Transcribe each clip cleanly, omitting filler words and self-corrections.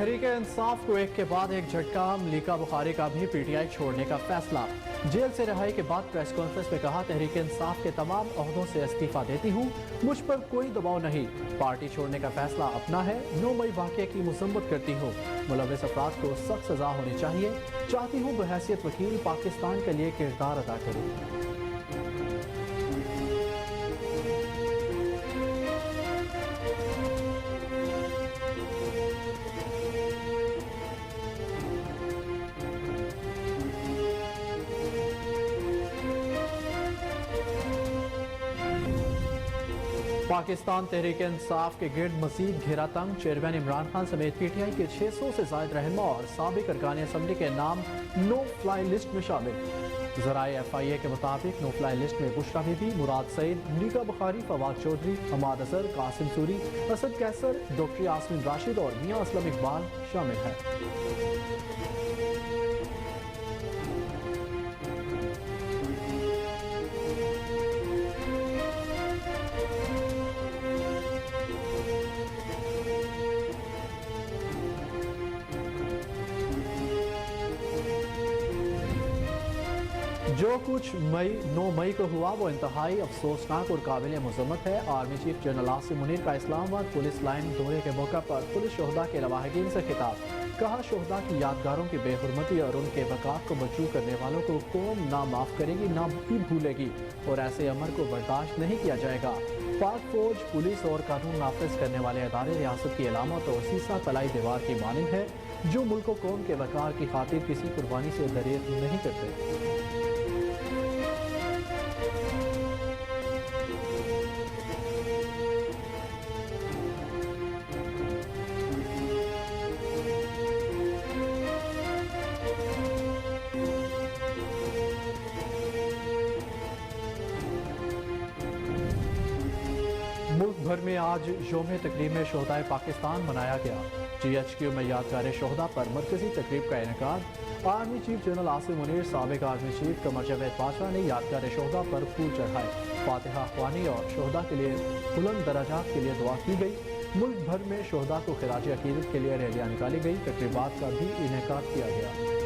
तहरीक इंसाफ को एक के बाद एक झटका। मलिका बुखारी का भी पीटीआई छोड़ने का फैसला। जेल से रिहाई के बाद प्रेस कॉन्फ्रेंस में कहा, तहरीक इंसाफ के तमाम ओहदों से इस्तीफा देती हूँ, मुझ पर कोई दबाव नहीं, पार्टी छोड़ने का फैसला अपना है। 9 मई वाक़े की मज़म्मत करती हूँ, मुलव्विस अफराद को सख्त सजा होनी चाहिए। चाहती हूँ बहैसियत वकील पाकिस्तान के लिए किरदार अदा करूँ। पाकिस्तान तहरीक इंसाफ के गिर्द मजीद घेरा तंग। चेयरमैन इमरान खान समेत पीटीआई के 600 से जायद रहनुमा और साबिक अरकान असम्बली के नाम नो फ्लाई लिस्ट में शामिल। ज़राए FIA के मुताबिक नो फ्लाई लिस्ट में बुशरा बीबी, मुराद सईद, मलिका बुखारी, फवाद चौधरी, हमाद अजहर, कासिम सूरी, असद कैसर, डॉक्टर यास्मीन राशिद और मियां असलम इकबाल शामिल हैं। जो कुछ 9 मई को हुआ वो इंतहाई अफसोसनाक और काबिल मज़म्मत है। Army chief general Asim Munir का इस्लामाबाद पुलिस लाइन दौरे के मौका पर पुलिस शोहदा के लवाहिकीन से खिताब। कहा, शोहदा की यादगारों की बेहुरमती और उनके वक़ार को मजरूह करने वालों को कौम ना माफ़ करेगी ना भी भूलेगी और ऐसे अमर को बर्दाश्त नहीं किया जाएगा। पाक फौज, पुलिस और कानून नाफिज करने वाले अदारे रियासत की अलामत और सीसा तलाई दीवार की मानिंद है, जो मुल्क को कौम के वक़ार की खातिर किसी कुर्बानी से दरेर नहीं करते। मुल्क भर में आज यौम तकरीम शोहदाए पाकिस्तान मनाया गया। GHQ में यादगार शोहदा पर मरकजी तकरीब का इनेकाद। Army chief general Asim Munir, साबिक आर्मी चीफ कमर जावेद बादशाह ने यादगार शोहदा पर फूल चढ़ाए। फातिहा ख्वानी और शोहदा के लिए बुलंद दराजात के लिए दुआ की गई। मुल्क भर में शोहदा को खिराज अकीदत के लिए रैलियाँ निकाली गई। तकरीबात का भी इनेकाद किया गया।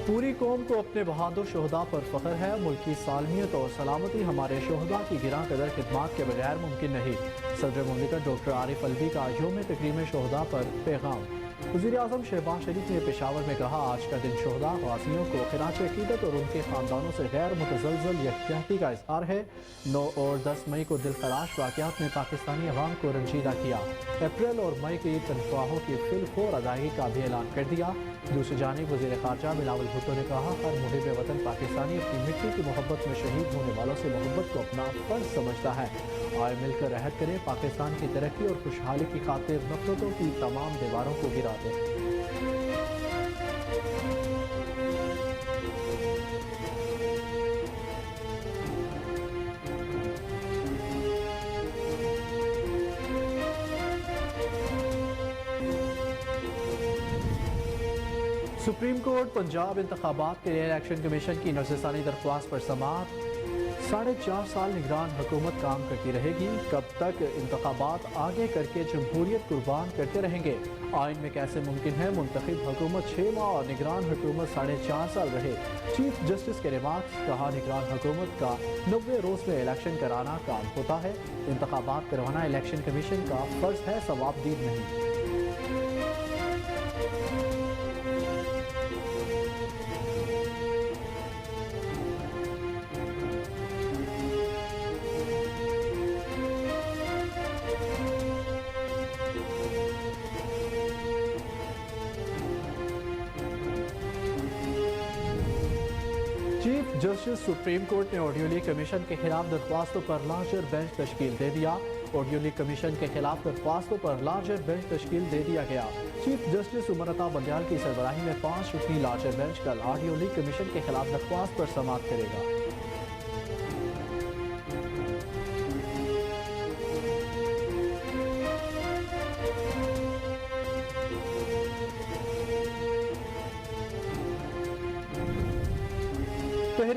पूरी कौम को अपने बहादुर शोहदा पर फख्र है। मुल्क की सालमियत और सलामती हमारे शोहदा की गिरां कदर खिदमात के बगैर मुमकिन नहीं। सदर मुमलिकत डॉक्टर आरिफ अलवी का यौम तकरीम शोहदा पर पैगाम। वज़ीर आज़म शहबाज शरीफ ने पेशावर में कहा, आज का दिन शोहदा गाज़ियों को खिराज अकीदत और उनके ख़ानदानों से गैर मुतज़लज़ल यकजहती का इज़हार है। 9 और 10 मई को दिलखराश वाक़यात ने पाकिस्तानी अवाम को रंजीदा किया। अप्रैल और मई की तनख्वाहों की फिलफौर अदायगी का भी ऐलान कर दिया। दूसरी जानिब वज़ीर ख़ारजा बिलावल भुट्टो ने कहा, हर मुहिब वतन पाकिस्तानी अपनी मिट्टी की मोहब्बत में शहीद होने वालों से मोहब्बत को अपना फ़र्ज समझता है। आए मिलकर रहत करें, पाकिस्तान की तरक्की और खुशहाली की खातिर नफरतों की तमाम दीवारों को गिरा दें। सुप्रीम कोर्ट पंजाब इंतखाबात के लिए इलेक्शन कमीशन की नज़रसानी दरख्वास्त पर समाअत। 4.5 साल निगरान हुकूमत काम करती रहेगी। कब तक इंतखाबात आगे करके जमहूरियत कुर्बान करते रहेंगे? आइन में कैसे मुमकिन है मुंतखब हुकूमत 6 माह और निगरान हुकूमत 4.5 साल रहे? चीफ जस्टिस के रिमार्क्स। कहा, निगरान हुकूमत का 90 रोज में इलेक्शन कराना काम होता है। इंतखाबात करवाना इलेक्शन कमीशन का फर्ज है, सवाबदीद नहीं। चीफ जस्टिस सुप्रीम कोर्ट ने ऑडियो लीक कमीशन के खिलाफ दरख्वास्तों पर लार्जर बेंच तश्कील दे दिया। ऑडियो लीक कमीशन के खिलाफ दरख्वास्तों पर लार्जर बेंच तश्कील दे दिया गया। चीफ जस्टिस उमर अता बंदयाल की सरबराही में 5 रुकनी लार्जर बेंच कल ऑडियो लीक कमीशन के खिलाफ दरख्वास्त पर समाअत करेगा।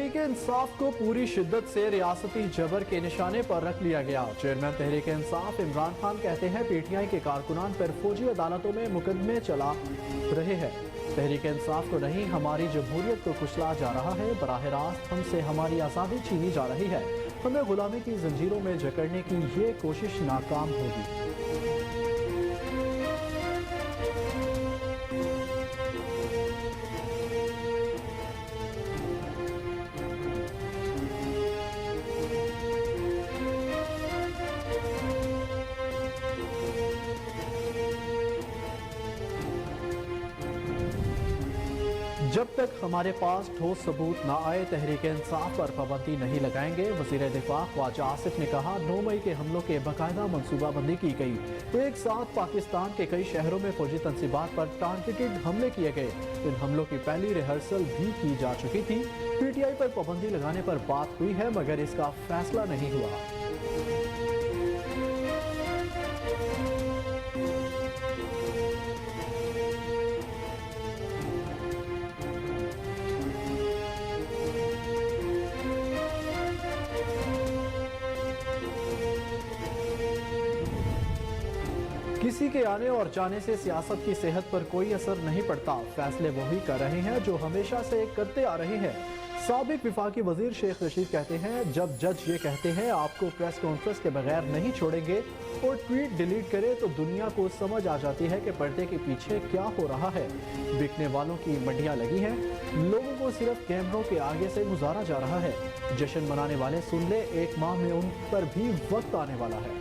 तहरीक इंसाफ को पूरी शिद्दत से रियासती जबर के निशाने पर रख लिया गया। चेयरमैन तहरीक इंसाफ इमरान खान कहते हैं PTI के कारकुनान पर फौजी अदालतों में मुकदमे चला रहे हैं। तहरीक इंसाफ को नहीं, हमारी जमहूरियत को कुचला जा रहा है। बराह रास्त हमसे हमारी आज़ादी छीनी जा रही है। हमें गुलामी की जंजीरों में जकड़ने की ये कोशिश नाकाम होगी। जब तक हमारे पास ठोस सबूत ना आए तहरीक इंसाफ पर पाबंदी नहीं लगाएंगे। वज़ीर दिफा ख्वाजा आसिफ ने कहा, 9 मई के हमलों के बाकायदा मनसूबाबंदी की गई। एक साथ पाकिस्तान के कई शहरों में फौजी तंसीबात पर टारगेटेड हमले किए गए। इन हमलों की पहली रिहर्सल भी की जा चुकी थी। PTI पर पाबंदी लगाने पर बात हुई है मगर इसका फैसला नहीं हुआ। किसी के आने और जाने से सियासत की सेहत पर कोई असर नहीं पड़ता। फैसले वही कर रहे हैं जो हमेशा से करते आ रहे हैं। साबिक विफाकी वजीर शेख रशीद कहते हैं, जब जज ये कहते हैं आपको प्रेस कॉन्फ्रेंस के बगैर नहीं छोड़ेंगे और ट्वीट डिलीट करे तो दुनिया को समझ आ जाती है कि पर्दे के पीछे क्या हो रहा है। बिकने वालों की मंडियां लगी हैं। लोगों को सिर्फ कैमरों के आगे से गुजारा जा रहा है। जश्न मनाने वाले सुन ले, 1 माह में उन पर भी वक्त आने वाला है।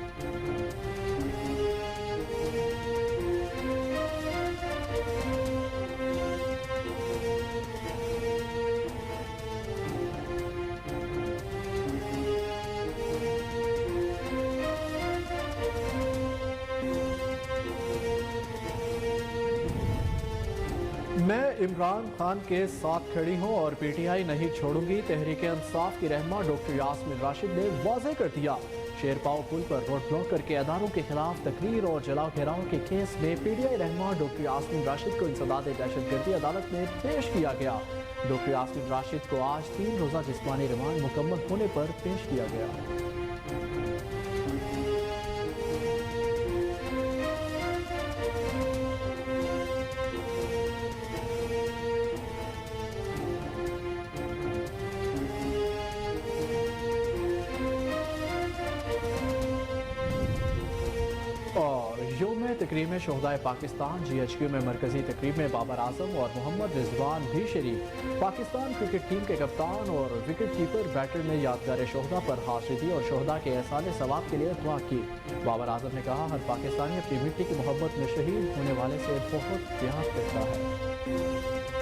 मैं इमरान खान के साथ खड़ी हूं और PTI नहीं छोड़ूंगी। तहरीक इंसाफ की रहनुमा डॉक्टर यास्मीन राशिद ने वाज़ेह कर दिया। शेरपाओ पुल पर रोड ब्लॉक करके अदारों के खिलाफ तकरीर और जलाओ घेराव के केस में PTI रहनुमा डॉक्टर यास्मीन राशिद को इंसदाद दहशतगर्दी अदालत में पेश किया गया। डॉक्टर यास्मीन राशिद को आज 3 रोज़ा जिस्मानी रिमांड मुकम्मल होने पर पेश किया गया। और यौम तकरीम शोहदाए पाकिस्तान GHQ में मरकजी तकरीब में बाबर आजम और मोहम्मद रिजवान भी शरीक। पाकिस्तान क्रिकेट टीम के कप्तान और विकेट कीपर बैटर ने यादगार शोहदा पर हाजिरी दी और शोहदा के एहसाने सवाब के लिए दुआ की। बाबर आजम ने कहा, हर पाकिस्तानी अपनी मिट्टी की मोहब्बत में शहीद होने वाले से बहुत प्यार करता है।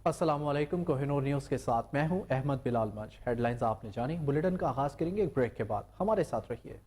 अस्सलाम वालेकुम, कोहिनूर न्यूज़ के साथ मैं हूं अहमद बिलाल मज। हेडलाइंस आपने जानी। बुलेटिन का आगाज करेंगे एक ब्रेक के बाद। हमारे साथ रहिए।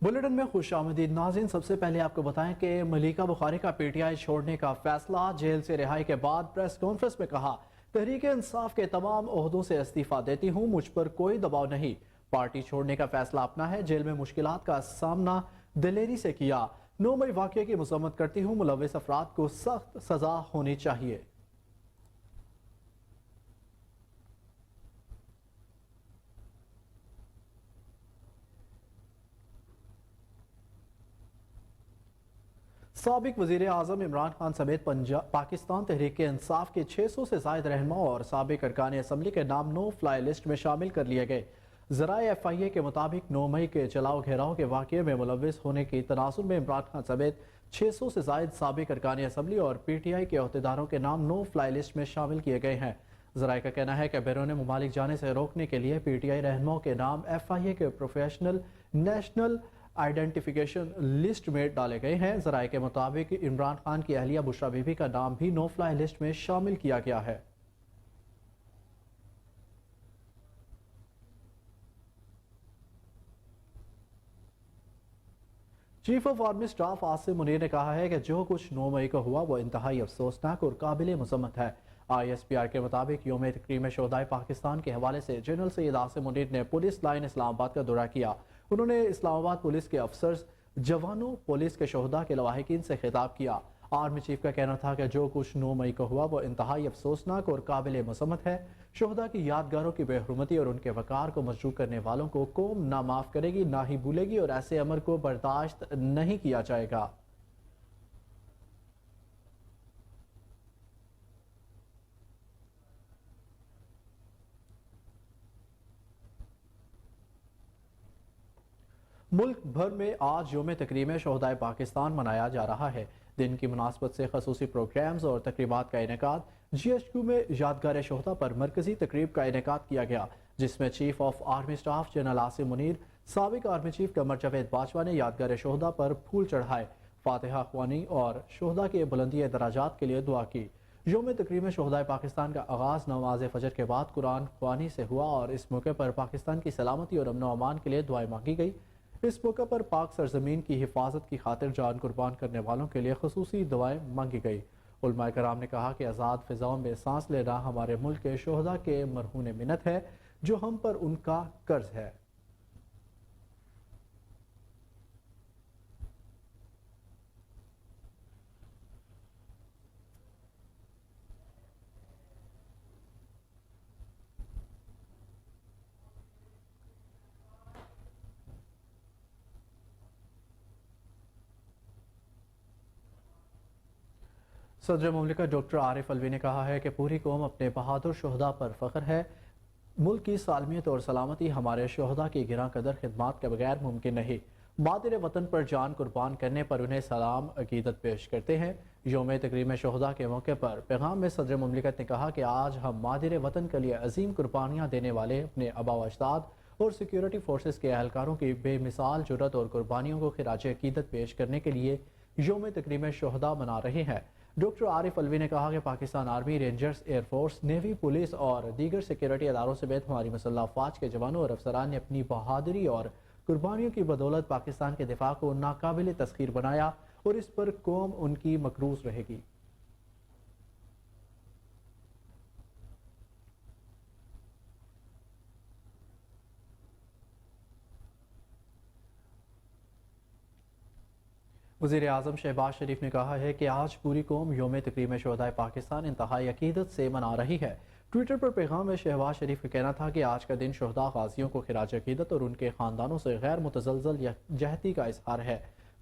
बुलेटिन में खुश आमदीद नाज़रीन। सबसे पहले आपको बताएं कि मलिका बुखारी का PTI छोड़ने का फैसला। जेल से रिहाई के बाद प्रेस कॉन्फ्रेंस में कहा, तहरीक इंसाफ के तमाम ओहदों से इस्तीफा देती हूँ, मुझ पर कोई दबाव नहीं। पार्टी छोड़ने का फैसला अपना है। जेल में मुश्किलात का सामना दिलेरी से किया। 9 मई वाक़ये की मज़म्मत करती हूँ। मुलव्विस अफराद को सख्त सजा होनी चाहिए। साबिक वज़ीर आज़म इमरान खान समेत पाकिस्तान तहरीक इंसाफ के 600 से ज़ायद रहनुमा और साबिक अरकान असम्बली के नाम नो फ्लाई लिस्ट में शामिल कर लिए गए। ज़राए FIA के मुताबिक 9 मई के जलाओ घेराव के वाक़ये में मुलव्विस होने की तनाजुर में इमरान खान समेत 600 से जायद साबिक अरकान असम्बली और PTI के अहदेदारों के नाम नो फ्लाई लिस्ट में शामिल किए गए हैं। ज़राए का कहना है कि बैरून मुमालिक जाने से रोकने के लिए PTI रहनुमाओं के नाम FIA के प्रोफेशनल नेशनल आइडेंटिफिकेशन लिस्ट में डाले गए हैं। ज़राए के मुताबिक इमरान खान की अहलिया बुशरा बीबी का नाम भी नो फ्लाई लिस्ट में शामिल किया गया है। Chief of army staff Asim Munir ने कहा है कि जो कुछ 9 मई को हुआ वो इंतहाई अफसोसनाक और काबिल मज़म्मत है। ISPR के मुताबिक यौम तकरीम शोहदाए पाकिस्तान के हवाले से जनरल सैयद आसिम मुनीर ने पुलिस लाइन इस्लामाबाद का दौरा किया। उन्होंने इस्लामाबाद पुलिस के अफसर, जवानों, पुलिस के शोहदा के लवाहिकीन से खिताब किया। आर्मी चीफ का कहना था कि जो कुछ 9 मई को हुआ वो इंतहाई अफसोसनाक और काबिल मज़म्मत है। शोहदा की यादगारों की बेहुरमती और उनके वकार को मजरूह करने वालों को कौम ना माफ़ करेगी, ना ही भूलेगी और ऐसे अमर को बर्दाश्त नहीं किया जाएगा। मुल्क भर में आज यौम तकरीम शोहदाए पाकिस्तान मनाया जा रहा है। दिन की मुनासबत से खसूसी प्रोग्राम्स और तकरीबात का इनेकाद। GHQ में यादगार शोहदा पर मरकजी तकरीब का इनेकाद किया गया, जिसमें chief of army staff general Asim Munir, साबिक आर्मी चीफ कमर जावेद बाजवा ने यादगार शोहदा पर फूल चढ़ाए, फातिहा ख्वानी और शोहदा के बुलंदी दराजात के लिए दुआ की। यौम तकरीम शोहदाए पाकिस्तान का आगाज़ नमाज फजर के बाद कुरान ख्वानी से हुआ और इस मौके पर पाकिस्तान की सलामती और अमन अमान के लिए दुआएं मांगी गई। इस मौके पर पाक सरजमीन की हिफाजत की खातिर जान कुर्बान करने वालों के लिए खसूसी दुआएं मांगी गई। उलमाए कराम ने कहा कि आज़ाद फिजाओं में सांस लेना हमारे मुल्क के शोहदा के मरहून मिन्नत है, जो हम पर उनका कर्ज है। सदर मुमलिकत डॉक्टर आरिफ अलवी ने कहा है कि पूरी कौम अपने बहादुर शोहदा पर फख्र है। मुल्क की सालमियत और सलामती हमारे शोहदा की गिरां कदर खिदमात के बगैर मुमकिन नहीं। मादिर वतन पर जान कुर्बान करने पर उन्हें सलाम अकीदत पेश करते हैं। यौम तकरीम शोहदा के मौके पर पैगाम में सदर मुमलिकत ने कहा कि आज हम मादिर वतन के लिए अजीम कुर्बानियाँ देने वाले अपने आबा व अजदाद और सिक्योरिटी फोर्सेस के एहलकारों की बेमिसाल जुर्रत और कुर्बानियों को खिराज अकीदत पेश करने के लिए यौम तकरीम शोहदा मना रहे हैं। डॉक्टर आरिफ अलवी ने कहा कि Pakistan army, rangers, air force, navy, police और दीगर सिक्योरिटी अदारों समेत हमारी मुसल्लह अफवाज के जवानों और अफसरान ने अपनी बहादुरी और कुर्बानियों की बदौलत पाकिस्तान के दिफा को नाकाबिल तस्खीर बनाया और इस पर कौम उनकी मकरूज रहेगी। वज़ीर आज़म शहबाज शरीफ ने कहा है कि आज पूरी कौम यौम तकरीम शोहदाए पाकिस्तान इंतहाई अकीदत से मना रही है। ट्विटर पर पैगाम में शहबाज शरीफ का कहना था कि आज का दिन शोहदा गाजियों को खिराज अकीदत और उनके ख़ानदानों से गैर मुतज़लज़ल यकजहती का इजहार है।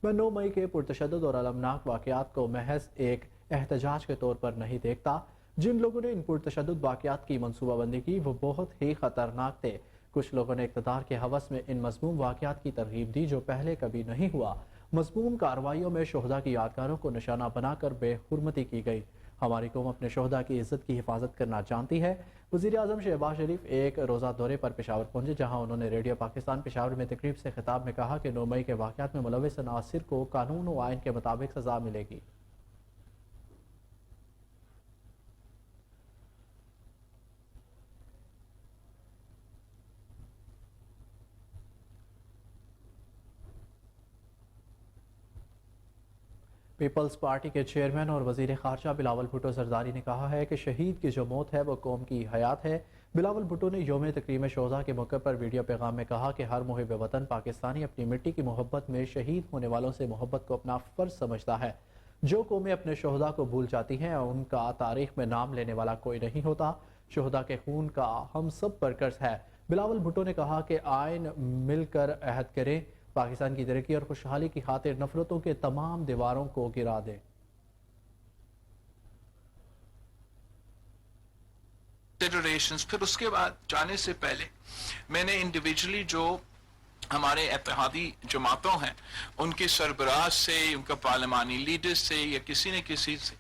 मैं 9 मई के पुरतशद्दुद और अलमनाक वाक़यात को महज एक एहतजाज के तौर पर नहीं देखता। जिन लोगों ने इन पुरतशद्दुद वाक़यात की मनसूबाबंदी की वो बहुत ही ख़तरनाक थे। कुछ लोगों ने इक़्तिदार के हवस में इन मज़मूम वाक़यात की तरगीब दी जो पहले कभी नहीं हुआ। मज़मूम कार्रवाइयों में शोहदा की यादगारों को निशाना बनाकर बेहुरमती की गई। हमारी कौम अपने शोहदा की इज्जत की हिफाजत करना जानती है। वज़ीर आज़म शहबाज शरीफ एक रोज़ा दौरे पर पेशावर पहुंचे, जहां उन्होंने रेडियो पाकिस्तान पेशावर में तकरीब से खिताब में कहा कि 9 मई के वाक़यात में मुलव्विस नासिर को कानून व आइन के मुताबिक सज़ा मिलेगी। पीपल्स पार्टी के चेयरमैन और वजीर खारजा बिलावल भुट्टो जरदारी ने कहा है कि शहीद की जो मौत है वो कौम की हयात है। बिलावल भुट्टो ने यौम तकरीम शोहदा के मौके पर वीडियो पैगाम में कहा कि हर मुहिब वतन पाकिस्तानी अपनी मिट्टी की मोहब्बत में शहीद होने वालों से मोहब्बत को अपना फ़र्ज समझता है। जो कौमें अपने शोहदा को भूल जाती हैं उनका तारीख में नाम लेने वाला कोई नहीं होता। शोहदा के खून का हम सब पर कर्ज है। बिलावल भुट्टो ने कहा कि आइन मिलकर अहद करें, पाकिस्तान की तरक्की और खुशहाली की खातिर नफरतों के तमाम दीवारों को गिरा दें। फिर उसके बाद जाने से पहले मैंने इंडिविजुअली जो ہمارے اتحادی جماعتوں ہیں ان کے سربراہ سے، ان کا پارلیمانی لیڈر سے یا کسی نے کسی سے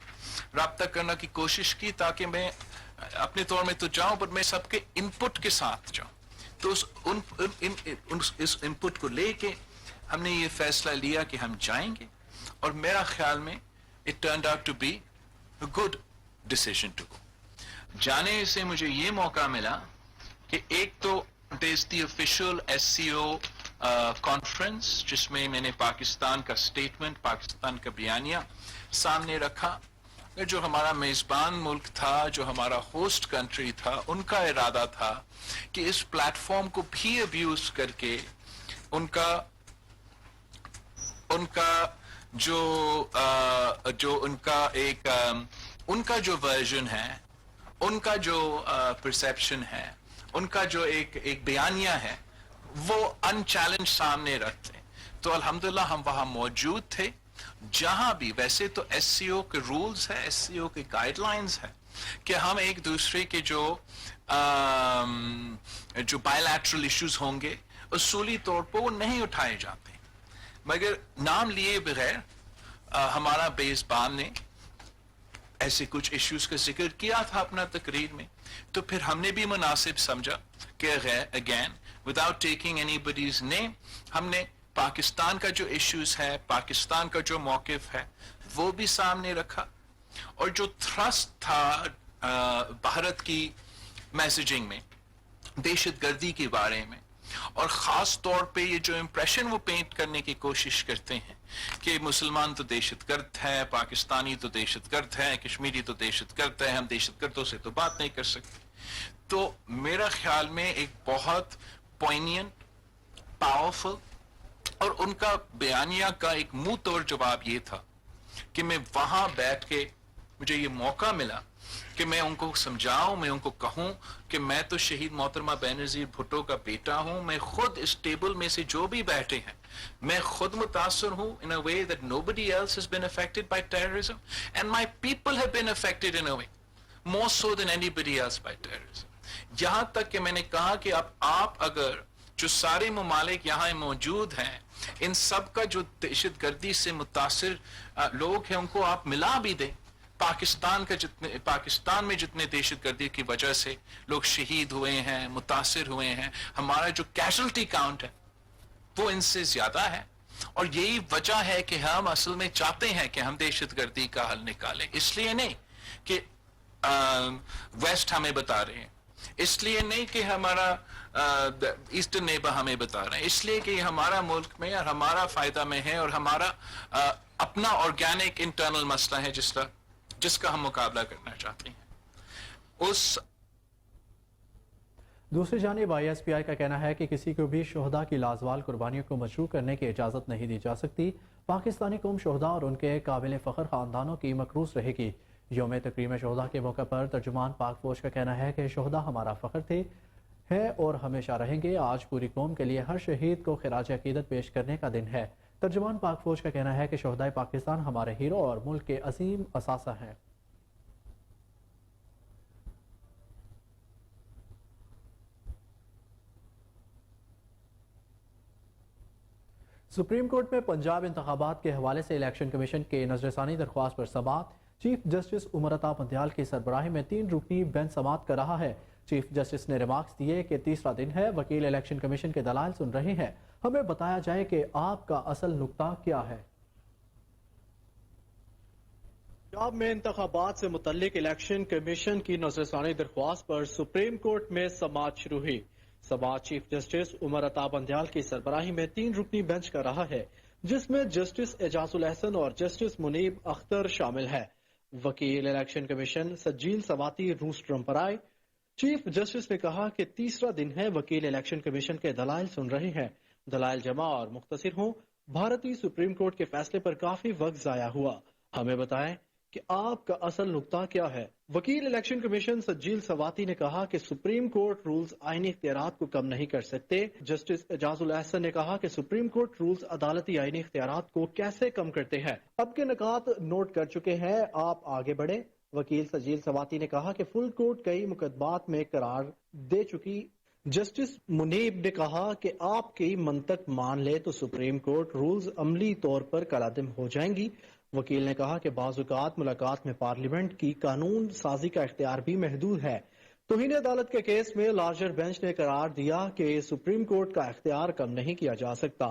رابطہ کرنے کی کوشش کی تاکہ میں اپنے طور میں تو جاؤں پر میں سب کے انپٹ کے ساتھ جاؤں. تو اس انپٹ کو لے کے ہم نے یہ فیصلہ لیا کہ ہم جائیں گے، اور میرا خیال میں it turned out to be a good decision to go. جانے سے مجھے یہ موقع ملا کہ ایک تو there's the official SCO conference جس میں میں نے پاکستان کا سٹیٹمنٹ، پاکستان کا بیانیہ سامنے رکھا. جو ہمارا میزبان ملک تھا، جو ہمارا ہوسٹ کنٹری تھا، ان کا ارادہ تھا کہ اس پلیٹ فارم کو بھی ابیوز کر کے ان کا جو ورژن ہے، ان کا جو پرسیپشن ہے، ان کا جو ایک بیانیہ ہے، وہ ان چیلنج سامنے رکھتے. تو الحمدللہ ہم وہاں موجود تھے. جہاں بھی ویسے تو ایس سی او کے رولز ہے، ایس سی او کے گائیڈ لائنز ہے کہ ہم ایک دوسرے کے جو بائی لیٹرل ایشوز ہوں گے اصولی طور پر وہ نہیں اٹھائے جاتے، مگر نام لیے بغیر ہمارا میزبان نے ایسے کچھ ایشوز کا ذکر کیا تھا اپنا تقریر میں. تو پھر ہم نے بھی مناسب سمجھا کہ again without taking anybody's name ہم نے پاکستان کا جو ایشوز ہے، پاکستان کا جو موقف ہے وہ بھی سامنے رکھا. اور جو تھرسٹ تھا بھارت کی میسیجنگ میں دہشت گردی کے بارے میں، اور خاص طور پہ یہ جو امپریشن وہ پینٹ کرنے کی کوشش کرتے ہیں کہ مسلمان تو دہشت گرد ہے، پاکستانی تو دہشت گرد ہے، کشمیری تو دہشت گرد ہے، ہم دہشت گردوں سے تو بات نہیں کر سکتے. تو میرا خیال میں ایک بہت پوائنینٹ، پاورفل اور ان کا بیانیہ کا ایک منہ توڑ جواب یہ تھا کہ میں وہاں بیٹھ کے مجھے یہ موقع ملا کہ میں ان کو سمجھاؤں، میں ان کو کہوں کہ میں تو شہید محترمہ بینظیر بھٹو کا بیٹا ہوں، میں خود اس ٹیبل میں سے جو بھی بیٹھے ہیں میں خود متاثر ہوں in a way that nobody else has been affected by terrorism and my people have been affected in a way more so than anybody else by terrorism. یہاں تک کہ میں نے کہا کہ اب آپ اگر جو سارے ممالک یہاں موجود ہیں ان سب کا جو دہشت گردی سے متاثر لوگ ہیں ان کو آپ ملا بھی دیں، پاکستان میں جتنے دہشت گردی کی وجہ سے لوگ شہید ہوئے ہیں، متاثر ہوئے ہیں، ہمارا جو کیجولٹی کاؤنٹ ہے وہ ان سے زیادہ ہے. اور یہی وجہ ہے کہ ہم اصل میں چاہتے ہیں کہ ہم دہشت گردی کا حل نکالیں. اس لیے نہیں کہ ویسٹ ہمیں بتا رہے ہیں، اس لیے نہیں کہ ہمارا ایسٹرن نیبر ہمیں بتا رہے ہیں، اس لیے کہ یہ ہمارا ملک میں اور ہمارا فائدہ میں ہے، اور ہمارا اپنا آرگینک انٹرنل مسئلہ ہے جس کا ہم مقابلہ کرنا چاہتے ہیں. دوسری جانب آئی ایس پی آئی کا کہنا ہے کہ کسی کو بھی شہداء کی لازوال قربانیوں کو مشروع کرنے کی اجازت نہیں دی جا سکتی. پاکستانی قوم شہداء اور ان کے قابل فخر خاندانوں کی مکروس رہے گی. یوم تکریم شہداء کے موقع پر ترجمان پاک فوج کا کہنا ہے کہ شہداء ہمارا فخر تھے، ہے اور ہمیشہ رہیں گے. آج پوری قوم کے لیے ہر شہید کو خراج عقیدت پیش کرنے کا دن ہے. ترجمان پاک فوج کا کہنا ہے کہ شہداء پاکستان ہمارے ہیرو اور ملک کے عظیم اثاثہ ہیں. سپریم کورٹ میں پنجاب انتخابات کے حوالے سے الیکشن کمیشن کے نظر ثانی درخواست پر سماعت. چیف جسٹس عمر عطا بندیال کی سربراہی میں 3 رکنی بینچ سماعت کر رہا ہے. چیف جسٹس نے ریمارکس دیے کہ تیسرا دن ہے، وکیل الیکشن کمیشن کے دلائل سن رہے ہیں، ہمیں بتایا جائے کہ آپ کا اصل نقطہ کیا ہے. پنجاب میں انتخابات سے متعلق الیکشن کمیشن کی نظر ثانی درخواست پر سپریم کورٹ میں سماعت شروع ہوئی. سماعت چیف جسٹس عمر عطا بندیال کی سربراہی میں 3 رکنی بینچ کر رہا ہے، جس میں جسٹس اعجاز الحسن اور جسٹس منیب اختر شامل ہے. وکیل الیکشن کمیشن سجیل سواتی روسٹرم پر آئے. چیف جسٹس نے کہا کہ تیسرا دن ہے، وکیل الیکشن کمیشن کے دلائل سن رہے ہیں، دلائل جمع اور مختصر ہوں. بھارتی سپریم کورٹ کے فیصلے پر کافی وقت ضائع ہوا، ہمیں بتائیں کہ آپ کا اصل نقطہ کیا ہے. وکیل الیکشن کمیشن سجیل سواتی نے کہا کہ سپریم کورٹ رولز آئینی اختیارات کو کم نہیں کر سکتے. جسٹس اعجاز الحسن نے کہا کہ سپریم کورٹ رولز عدالتی آئینی اختیارات کو کیسے کم کرتے ہیں. اب کے نکات نوٹ کر چکے ہیں، آپ آگے بڑھیں. وکیل سجیل سواتی نے کہا کہ فل کورٹ کئی مقدمات میں قرار دے چکی جسٹس منیب نے کہا کہ آپ کی منطق مان لے تو سپریم کورٹ رولز عملی طور پر کالعدم ہو جائیں گی۔ وکیل نے کہا کہ بعض اوقات ملاقات میں پارلیمنٹ کی قانون سازی کا اختیار بھی محدود ہے۔ توہین عدالت کے کیس میں لارجر بینچ نے قرار دیا کہ سپریم کورٹ کا اختیار کم نہیں کیا جا سکتا۔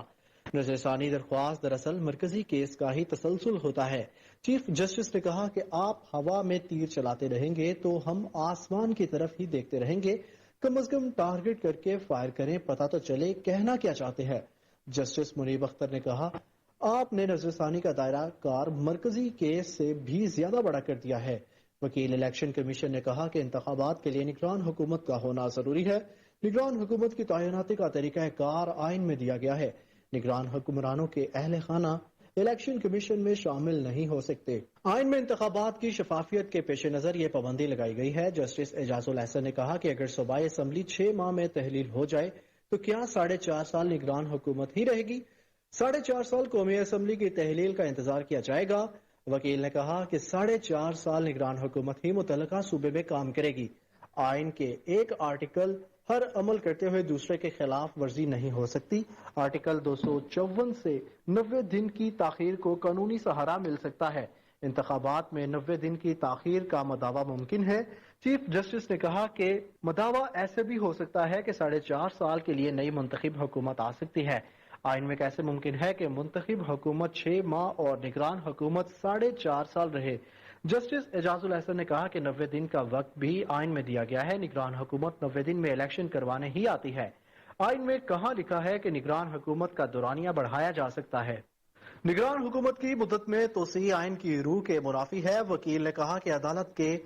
نظر ثانی درخواست دراصل مرکزی کیس کا ہی تسلسل ہوتا ہے۔ چیف جسٹس نے کہا کہ آپ ہوا میں تیر چلاتے رہیں گے تو ہم آسمان کی طرف ہی دیکھتے رہیں گے، کم از کم ٹارگٹ کر کے فائر کریں، پتہ تو چلے کہنا کیا چاہتے ہیں۔ جسٹس منیب اختر نے کہا آپ نے نظر ثانی کا دائرہ کار مرکزی کیس سے بھی زیادہ بڑا کر دیا ہے۔ وکیل الیکشن کمیشن نے کہا کہ انتخابات کے لیے نگران حکومت کا ہونا ضروری ہے۔ نگران حکومت کی تعیناتی کا طریقہ کار آئین میں دیا گیا ہے۔ نگران حکمرانوں کے اہل خانہ الیکشن کمیشن میں شامل نہیں ہو سکتے۔ آئین میں انتخابات کی شفافیت کے پیش نظر یہ پابندی لگائی گئی ہے۔ جسٹس اعجاز الاحسن نے کہا کہ اگر صوبائی اسمبلی 6 ماہ میں تحلیل ہو جائے تو کیا 4.5 سال نگران حکومت ہی رہے گی؟ 4.5 سال قومی اسمبلی کی تحلیل کا انتظار کیا جائے گا۔ وکیل نے کہا کہ 4.5 سال نگران حکومت ہی متعلقہ صوبے میں کام کرے گی۔ آئین کے ایک آرٹیکل ہر عمل کرتے ہوئے دوسرے کے خلاف ورزی نہیں ہو سکتی۔ آرٹیکل 254 سے 90 دن کی تاخیر کو قانونی سہارا مل سکتا ہے۔ انتخابات میں 90 دن کی تاخیر کا مداوع ممکن ہے۔ چیف جسٹس نے کہا کہ مداوع ایسے بھی ہو سکتا ہے کہ 4.5 سال کے لیے نئی منتخب حکومت آ سکتی ہے۔ آئین میں کیسے ممکن ہے کہ منتخب حکومت 6 ماہ اور نگران حکومت 4.5 سال رہے؟ جسٹس اعجاز الاحسن نے کہا کہ 90 دن کا وقت بھی آئین میں دیا گیا ہے۔ نگران حکومت 90 دن میں الیکشن کروانے ہی آتی ہے۔ آئین میں کہاں لکھا ہے کہ نگران حکومت کا دورانیہ بڑھایا جا سکتا ہے؟ نگران حکومت کی مدت میں توسیع آئین کی روح کے منافی ہے۔ وکیل نے کہا کہ عدالت کے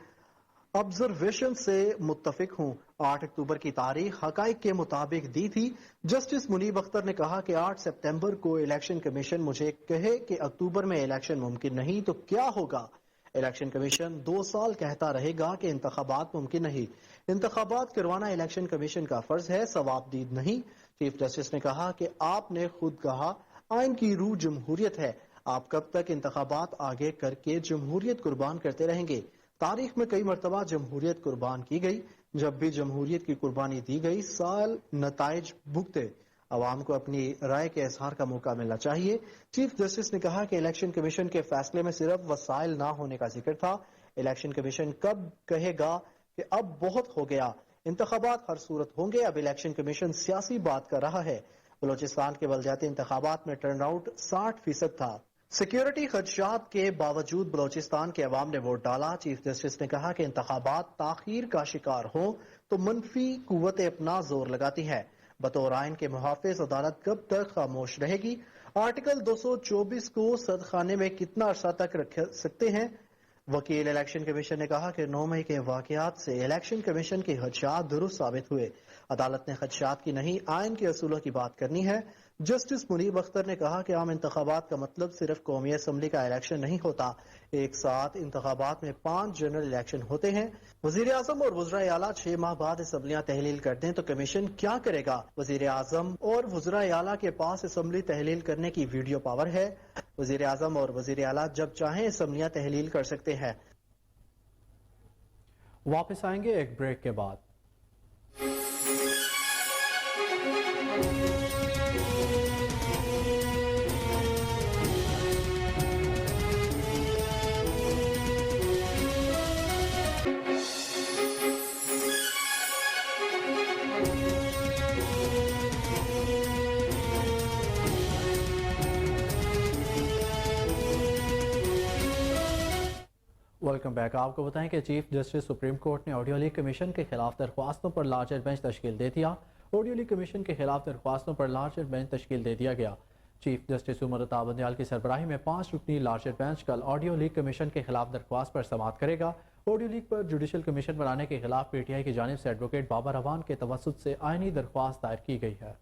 آبزرویشن سے متفق ہوں۔ 8 اکتوبر کی تاریخ حقائق کے مطابق دی تھی۔ جسٹس منیب اختر نے کہا کہ 8 سپتمبر کو الیکشن کمیشن مجھے کہے کہ اکتوبر میں الیکشن ممکن نہیں تو کیا ہوگا؟ الیکشن کمیشن 2 سال کہتا رہے گا کہ انتخابات ممکن نہیں۔ انتخابات کروانا الیکشن کمیشن کا فرض ہے، ثواب دید نہیں۔ چیف جسٹس نے کہا کہ آپ نے خود کہا آئین کی روح جمہوریت ہے۔ آپ کب تک انتخابات آگے کر کے جمہوریت قربان کرتے رہیں گے؟ تاریخ میں کئی مرتبہ جمہوریت قربان کی گئی۔ جب بھی جمہوریت کی قربانی دی گئی سال نتائج بھگتے۔ عوام کو اپنی رائے کے اظہار کا موقع ملنا چاہیے۔ چیف جسٹس نے کہا کہ الیکشن کمیشن کے فیصلے میں صرف وسائل نہ ہونے کا ذکر تھا۔ الیکشن کمیشن کب کہے گا کہ اب بہت ہو گیا؟ انتخابات ہر صورت ہوں گے۔ اب الیکشن کمیشن سیاسی بات کر رہا ہے۔ بلوچستان کے بلدیاتی انتخابات میں ٹرن آؤٹ 60% تھا۔ سیکیورٹی خدشات کے باوجود بلوچستان کے عوام نے ووٹ ڈالا۔ چیف جسٹس نے کہا کہ انتخابات تاخیر کا شکار ہوں تو منفی قوتیں اپنا زور لگاتی ہیں۔ بطور آئین کے محافظ عدالت کب تک خاموش رہے گی؟ آرٹیکل 224 کو سردخانے میں کتنا عرصہ تک رکھ سکتے ہیں؟ وکیل الیکشن کمیشن نے کہا کہ 9 مئی کے واقعات سے الیکشن کمیشن کے خدشات درست ثابت ہوئے۔ عدالت نے خدشات کی نہیں آئین کے اصولوں کی بات کرنی ہے۔ جسٹس منیب اختر نے کہا کہ عام انتخابات کا مطلب صرف قومی اسمبلی کا الیکشن نہیں ہوتا، ایک ساتھ انتخابات میں 5 جنرل الیکشن ہوتے ہیں۔ وزیر اعظم اور وزرائے اعلیٰ 6 ماہ بعد اسمبلیاں تحلیل کر دیں تو کمیشن کیا کرے گا؟ وزیر اعظم اور وزرائے اعلیٰ کے پاس اسمبلی تحلیل کرنے کی ویڈیو پاور ہے۔ وزیر اعظم اور وزیر اعلیٰ جب چاہیں اسمبلیاں تحلیل کر سکتے ہیں۔ واپس آئیں گے ایک بریک کے بعد۔ Welcome back. آپ کو بتائیں کہ چیف جسٹس سپریم کورٹ نے آڈیو لیگ کمیشن کے خلاف درخواستوں پر لارجر بینچ تشکیل دے دیا۔ آڈیو لیگ کمیشن کے خلاف درخواستوں پر لارجر بینچ تشکیل دے دیا گیا۔ چیف جسٹس عمر عطا بندیال کی سربراہی میں 5 رکنی لارجر بینچ کل آڈیو لیگ کمیشن کے خلاف درخواست پر سماعت کرے گا۔ آڈیو لیگ پر جوڈیشل کمیشن بنانے کے خلاف پی ٹی آئی کی جانب سے ایڈوکیٹ بابر اوان کے توسط سے آئینی درخواست دائر کی گئی ہے۔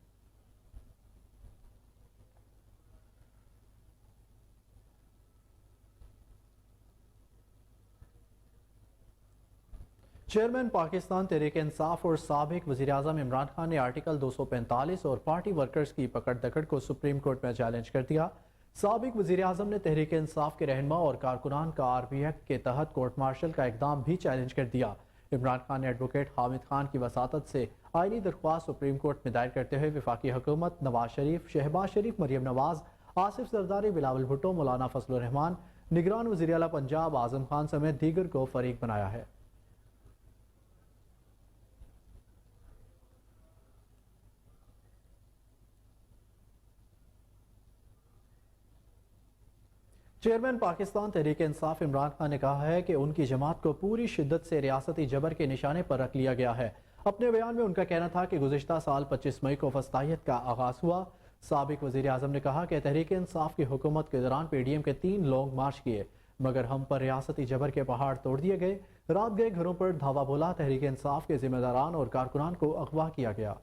چیئرمین پاکستان تحریک انصاف اور سابق وزیراعظم عمران خان نے آرٹیکل 245 اور پارٹی ورکرز کی پکڑ دکڑ کو سپریم کورٹ میں چیلنج کر دیا۔ سابق وزیراعظم نے تحریک انصاف کے رہنما اور کارکنان کا RB ایکٹ کے تحت کورٹ مارشل کا اقدام بھی چیلنج کر دیا۔ इमरान खान ने एडवोकेट हामिद खान की वसातत से आईनी दरख्वास्त सुप्रीम कोर्ट में दायर करते हुए वफाकी हुकूमत, नवाज शरीफ, शहबाज शरीफ, मरियम नवाज, आसिफ जरदारी, बिलावल भुट्टो, मौलाना फजल रहमान, निगरान वज़ीर आला पंजाब आजम खान समेत दीगर को फरीक बनाया है। चेयरमैन पाकिस्तान तहरीक इंसाफ इमरान खान ने कहा है कि उनकी जमात को पूरी शिद्दत से रियासती जबर के निशाने पर रख लिया गया है। अपने बयान में उनका कहना था कि गुज़िश्ता साल 25 मई को फस्ताहियत का आगाज हुआ। साबिक वज़ीर आज़म ने कहा कि तहरीक इंसाफ की हुकूमत के दौरान PDM के 3 लॉन्ग मार्च किए, मगर हम पर रियासती जबर के पहाड़ तोड़ दिए गए। रात गए घरों पर धावा बोला, तहरीक इंसाफ के जिम्मेदारान और कारकुनान को अगवा किया गया।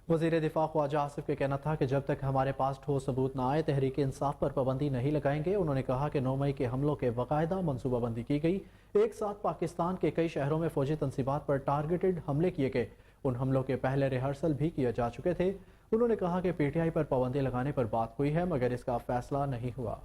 वज़ीर दिफा ख्वाजा आसिफ का कहना था कि जब तक हमारे पास ठोस सबूत न आए तहरीक इंसाफ पर पाबंदी नहीं लगाएंगे। उन्होंने कहा कि 9 मई के हमलों के बाकायदा मनसूबाबंदी की गई। एक साथ पाकिस्तान के कई शहरों में फौजी तंसीबात पर टारगेटेड हमले किए गए। उन हमलों के पहले रिहर्सल भी किए जा चुके थे। उन्होंने कहा कि PTI पर पाबंदी लगाने पर बात हुई है, मगर इसका फैसला नहीं हुआ।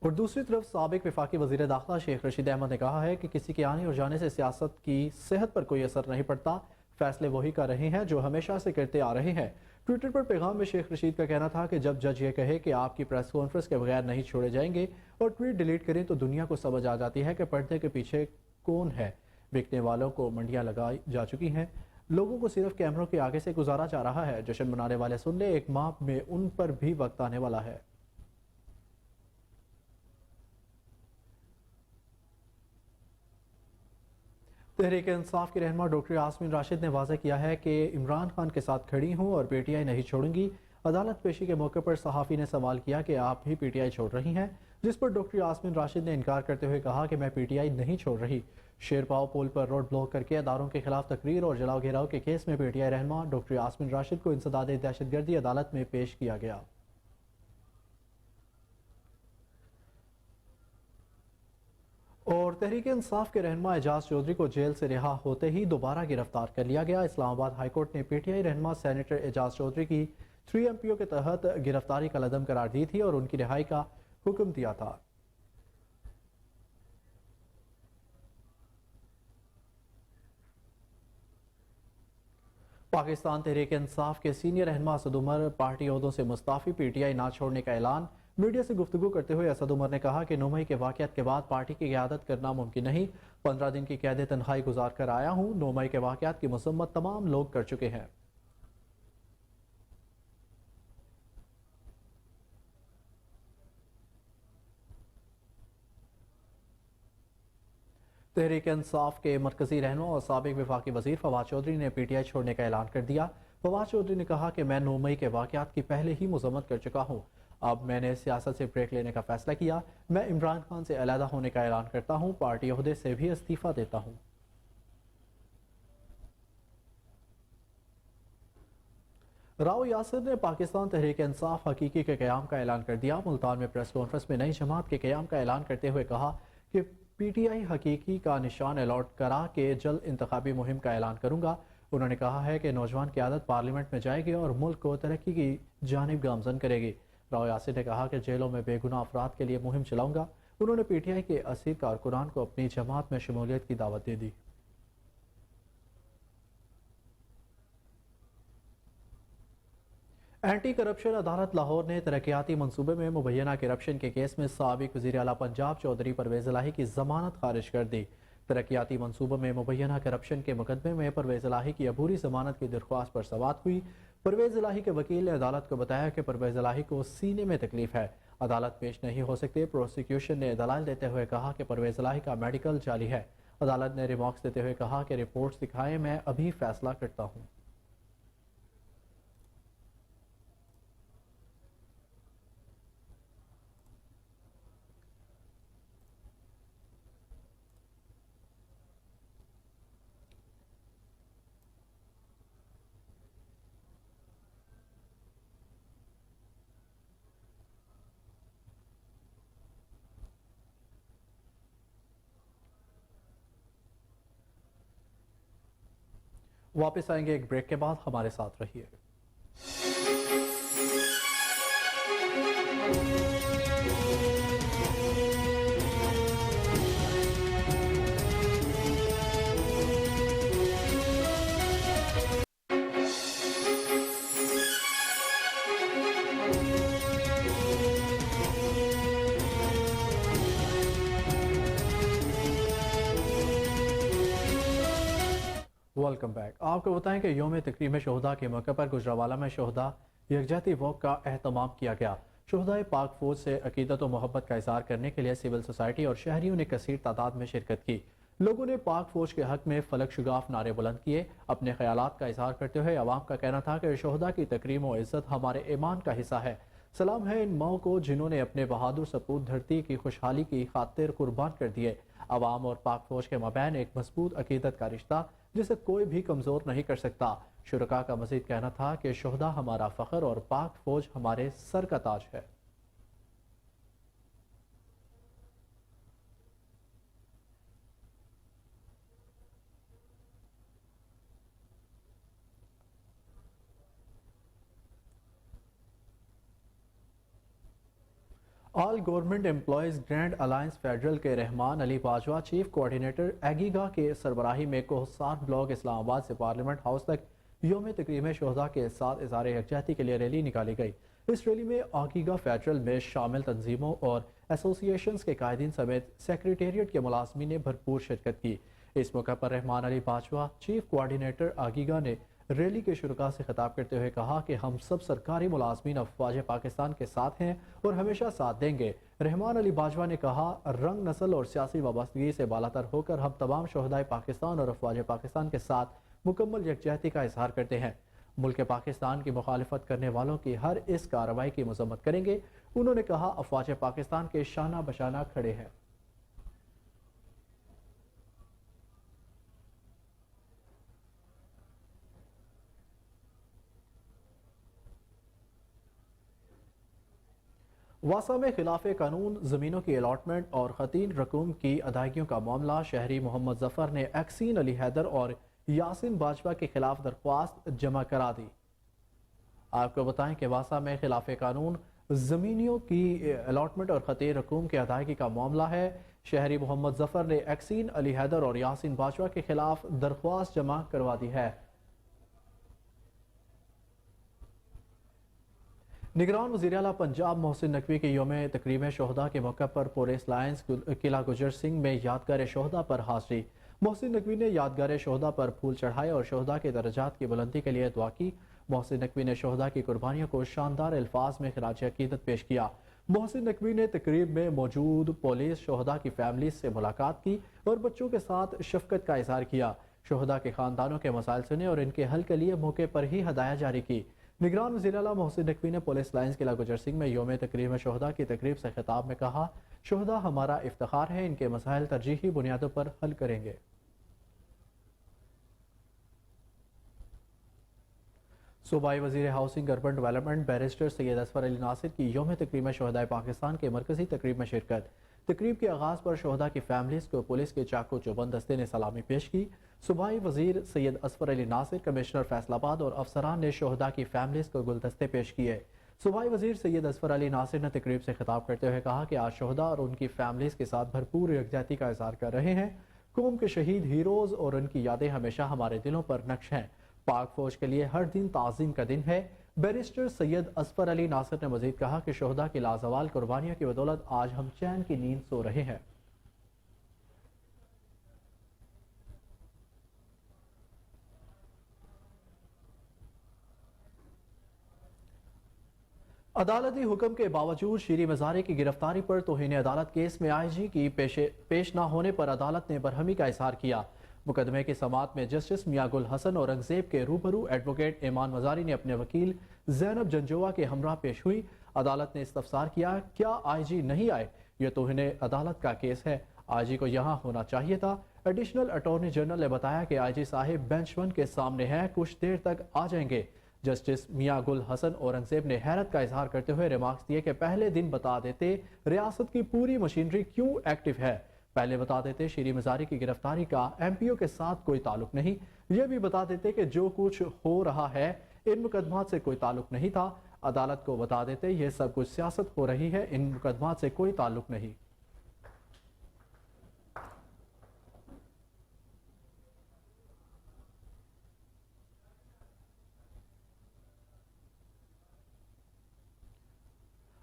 और दूसरी तरफ साबिक वफाकी वज़ीर दाखिला शेख रशीद अहमद ने कहा है कि किसी के आने और जाने से सियासत की सेहत पर कोई असर नहीं पड़ता। फैसले वही कर रहे हैं जो हमेशा से करते आ रहे हैं। ट्विटर पर पैगाम में शेख रशीद का कहना था कि जब जज ये कहे कि आपकी प्रेस कॉन्फ्रेंस के बगैर नहीं छोड़े जाएंगे और ट्वीट डिलीट करें तो दुनिया को समझ आ जाती है कि पर्दे के पीछे कौन है। बिकने वालों को मंडियां लगाई जा चुकी हैं, लोगों को सिर्फ कैमरों के आगे से गुजारा जा रहा है। जश्न मनाने वाले सुन ले, एक माह में उन पर भी वक्त आने वाला है। तहरीक इंसाफ के रहनुमा डॉक्टर यास्मीन राशिद ने वाज़ेह किया है कि इमरान खान के साथ खड़ी हूँ और PTI नहीं छोड़ूंगी। अदालत पेशी के मौके पर सहाफ़ी ने सवाल किया कि आप भी PTI छोड़ रही हैं, जिस पर डॉक्टर यास्मीन राशिद ने इनकार करते हुए कहा कि मैं PTI नहीं छोड़ रही। शेरपाव पुल पर रोड ब्लॉक करके अदारों के खिलाफ तकरीर और जलाओ घेराव के केस में PTI रहनुमा डॉक्टर यास्मीन राशिद को इंसदाद दहशतगर्दी अदालत में पेश किया गया। और तहरीक इंसाफ के रहनुमा एजाज चौधरी को जेल से रिहा होते ही दोबारा गिरफ्तार कर लिया गया। इस्लामाबाद हाईकोर्ट ने PTI रहनुमा सेनेटर एजाज चौधरी की 3 MPO के तहत गिरफ्तारी का लदम करार दी थी और उनकी रिहाई का हुक्म दिया था। पाकिस्तान तहरीक इंसाफ के सीनियर रहनुमा असद उमर पार्टी ओहदों से मुस्ताफी, PTI ना छोड़ने का ऐलान। मीडिया से गुफ्तगू करते हुए असद उमर ने कहा कि 9 मई के वाक़यात के बाद पार्टी की क़यादत करना मुमकिन नहीं। 15 दिन की कैद तन्हाई गुजार कर आया हूँ। 9 मई के वाक़यात की मसम्मत तमाम लोग कर चुके हैं। तहरीक इंसाफ के मरकजी रहनुमा और साबिक वफाकी वज़ीर फवाद चौधरी ने PTI छोड़ने का ऐलान कर दिया। फवाद चौधरी ने कहा कि मैं 9 मई के वाक़यात की पहले ही मजम्मत कर चुका हूँ। अब मैंने सियासत से ब्रेक लेने का फैसला किया। मैं इमरान खान से अलहदा होने का ऐलान करता हूँ, पार्टी ओहदे से भी इस्तीफा देता हूँ। राव यासिर ने पाकिस्तान तहरीक इंसाफ हकीकी के क़याम का ऐलान कर दिया। मुल्तान में प्रेस कॉन्फ्रेंस में नई जमात के क़याम का ऐलान करते हुए कहा कि PTI हकीकी का निशान अलॉट करा के जल्द इंतखाबी मुहिम का ऐलान करूंगा। उन्होंने कहा है कि नौजवान क़यादत पार्लियामेंट में जाएगी और मुल्क को तरक्की की जानिब गामजन करेगी। राव यासिर ने कहा कि जेलों में बेगुनाह अफराद के लिए मुहिम चलाऊंगा। उन्होंने PTI के असीर कारकुनान को अपनी जमात में शमूलियत की दावत दे दी। एंटी करप्शन अदालत लाहौर ने तरक्याती मनसूबे में मुबैना करप्शन के केस में साबिक वज़ीर आला पंजाब चौधरी परवेज़ इलाही की जमानत खारिज कर दी। तरक्याती मनसूबों में मुबैना करप्शन के मुकदमे में परवेज़ इलाही की अबूरी जमानत की दरख्वास्त पर समाअत हुई। परवेज़ इलाही के वकील ने अदालत को बताया कि परवेज़ इलाही को सीने में तकलीफ है, अदालत पेश नहीं हो सकते। प्रोसिक्यूशन ने दलाल देते हुए कहा कि परवेज़ इलाही का मेडिकल जाली है। अदालत ने रिमार्क्स देते हुए कहा कि रिपोर्ट्स दिखाएं, मैं अभी फैसला करता हूँ। वापस आएंगे एक ब्रेक के बाद, हमारे साथ रहिए। Welcome back. आपको बताएं कि योम तकरीम शहदा के मौके पर गुजरावाला में शहदा यकजहती वॉक का एहतमाम किया गया। शहदाए पाक फौज से अकीदत और मोहब्बत का इजहार करने के लिए सिविल सोसाइटी और शहरियों ने कसीर तादाद में शिरकत की। लोगों ने पाक फौज के हक में फलक शुगाफ नारे बुलंद किए। अपने ख्यालात का इजहार करते हुए अवाम का कहना था कि शहदा की तकरीम और इज्जत हमारे ईमान का हिस्सा है। सलाम है इन माओ को जिन्होंने अपने बहादुर सपूत धरती की खुशहाली की खातिर कुर्बान कर दिए। अवाम और पाक फौज के मबैन एक मजबूत अकीदत का रिश्ता जिसे कोई भी कमज़ोर नहीं कर सकता। शुरका का मजीद कहना था कि शहदा हमारा फ़ख्र और पाक फौज हमारे सर का ताज है। All government employees grand alliance federal के रहमान अली बाजवा चीफ कोऑर्डिनेटर एगीगा के सरबराही में कोहसार ब्लॉक इस्लामाबाद से पार्लियामेंट हाउस तक योम तकरीम शहदा के साथ इज़हार यकजहती के लिए रैली निकाली गई। इस रैली में आगीगा फेडरल में शामिल तंजीमों और एसोसिएशंस के कायदीन समेत सेक्रेटेरिएट के मुलाजमीन ने भरपूर शिरकत की। इस मौके पर रहमान अली बाजवा चीफ कोऑर्डिनेटर आगीगा ने रैली के शुरुका से खिताब करते हुए कहा कि हम सब सरकारी मुलाजमीन अफवाज पाकिस्तान के साथ हैं और हमेशा साथ देंगे। रहमान अली बाजवा ने कहा, रंग, नस्ल और सियासी वाबस्तगी से बालातर होकर हम तमाम शहदाए पाकिस्तान और अफवाज पाकिस्तान के साथ मुकम्मल यकजहती का इजहार करते हैं। मुल्क पाकिस्तान की मुखालिफत करने वालों की हर इस कार्रवाई की मजम्मत करेंगे। उन्होंने कहा, अफवाज पाकिस्तान के शाना बशाना खड़े हैं। वासा में खिलाफ कानून ज़मीनों की अलॉटमेंट और खतीन रकूम की अदायगियों का मामला शहरी मोहम्मद जफर ने एक्सीन अली हैदर और यासिन बाजवा के खिलाफ दरख्वास्त जमा करा दी। आपको बताएं कि वासा में खिलाफ कानून ज़मीनियों की अलॉटमेंट और खतीन रकूम की अदायगी का मामला है। शहरी मोहम्मद जफर ने एक्सीन अली हैदर और यासिन बाजवा के खिलाफ दरख्वास्त जमा करवा दी है। निगरान वज़ीर आला पंजाब मोहसिन नकवी के योम तकरीम शहदा के मौके पर पुलिस लाइन्स किला गुजर सिंह में यादगार शहदा पर हाजिरी। मोहसिन नकवी ने यादगार शहदा पर फूल चढ़ाए और शहदा के दर्जात की बुलंदी के लिए दुआ की। मोहसिन नकवी ने शहदा की कुर्बानियों को शानदार अल्फाज में खराज अकीदत पेश किया। मोहसिन नकवी ने तकरीब में मौजूद पुलिस शहदा की फैमिली से मुलाकात की और बच्चों के साथ शफकत का इजहार किया। शहदा के खानदानों के मसाइल सुने और इनके हल के लिए मौके पर ही हदायत जारी की। निगरान वज़ीर आला मोहसिन नकवी ने पुलिस लाइन्स किला गुजर सिंह में योम तकरीम शहदा की तकरीब से खिताब में कहा, शहदा हमारा इफ्तिखार है, इनके मसाइल तरजीही बुनियादों पर हल करेंगे। सूबाई वज़ीर housing urban development barrister Syed Asfar Ali Nasir की योम तकरीम शहदाए पाकिस्तान के मरकजी तकरीब में शिरकत। तकरीब के आगाज़ पर शहदा की फैमिलीज़ को पुलिस के चाकू चौबंद दस्ते ने सलामी पेश की। सूबाई वज़ीर सैयद असफर अली नासिर, कमिश्नर फैसलाबाद और अफसरान ने शहदा की फैमिलीज़ को गुलदस्ते पेश किए। सूबाई वज़ीर सैयद असफर अली नासिर ने तकरीब से खिताब करते हुए कहा कि आज शहदा और उनकी फैमिलीज़ के साथ भरपूर यकजहती का इज़हार कर रहे हैं। कौम के शहीद हीरोज़ और उनकी यादें हमेशा हमारे दिलों पर नक्श हैं। पाक फौज के लिए हर दिन ताज़ीम का दिन है। बैरिस्टर सैयद असफर अली नासिर ने मजीद कहा कि शहदा की लाजवाल कुर्बानियों की बदौलत आज हम चैन की नींद सो रहे हैं। अदालती हुक्म के बावजूद शीरी मज़ारी की गिरफ्तारी पर तौहीन अदालत केस में IG की पेश न होने पर अदालत ने बरहमी का इजहार किया। मुकदमे की समात में जस्टिस मियां गुल हसन औरंगजेब के रूबरू एडवोकेट ईमान मजारी ने अपने वकील जैनब जंजोवा के हमरा पेश हुई। अदालत ने इस्तफसार किया, क्या IG नहीं आए? यह तौहीन अदालत का केस है, IG को यहाँ होना चाहिए था। एडिशनल अटॉर्नी जनरल ने बताया कि IG साहिब बेंच 1 के सामने हैं, कुछ देर तक आ जाएंगे। जस्टिस मियां गुल हसन औरंगजेब ने हैरत का इजहार करते हुए रिमार्क्स दिए कि पहले दिन बता देते रियासत की पूरी मशीनरी क्यों एक्टिव है। पहले बता देते शीरी मजारी की गिरफ्तारी का MPO के साथ कोई ताल्लुक नहीं। ये भी बता देते कि जो कुछ हो रहा है इन मुकदमात से कोई ताल्लुक नहीं था। अदालत को बता देते ये सब कुछ सियासत हो रही है, इन मुकदमात से कोई ताल्लुक नहीं।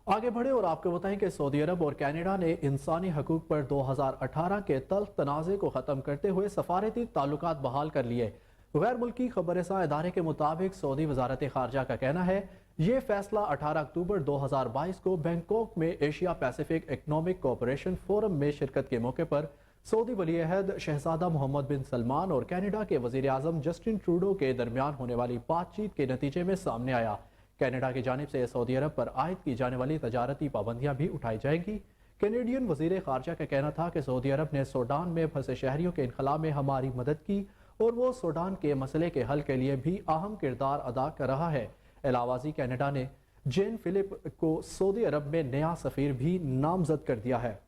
आगे बढ़े और आपको बताएं कि सऊदी अरब और कनाडा ने इंसानी हकूक पर 2018 के तल्ख तनाज़े को ख़त्म करते हुए सफारती ताल्लुकात बहाल कर लिए। गैर मुल्की खबरसां इदारे के मुताबिक सऊदी वजारत खारजा का कहना है ये फैसला 18 अक्टूबर 2022 को बैंकॉक में Asia Pacific economic cooperation forum में शिरकत के मौके पर सऊदी वली अहद शहजादा मोहम्मद बिन सलमान और कनाडा के वज़ीर आज़म जस्टिन ट्रूडो के दरमियान होने वाली बातचीत के नतीजे में सामने आया। कनाडा की जानिब से सऊदी अरब पर आयद की जाने वाली तजारती पाबंदियां भी उठाई जाएंगी। कैनेडियन वजीर खारजा का कहना था कि सऊदी अरब ने सूडान में फंसे शहरियों के इनखला में हमारी मदद की और वो सूडान के मसले के हल के लिए भी अहम किरदार अदा कर रहा है। अलावाजी कनाडा ने जेन फिलिप को सऊदी अरब में नया सफीर भी नामजद कर दिया है।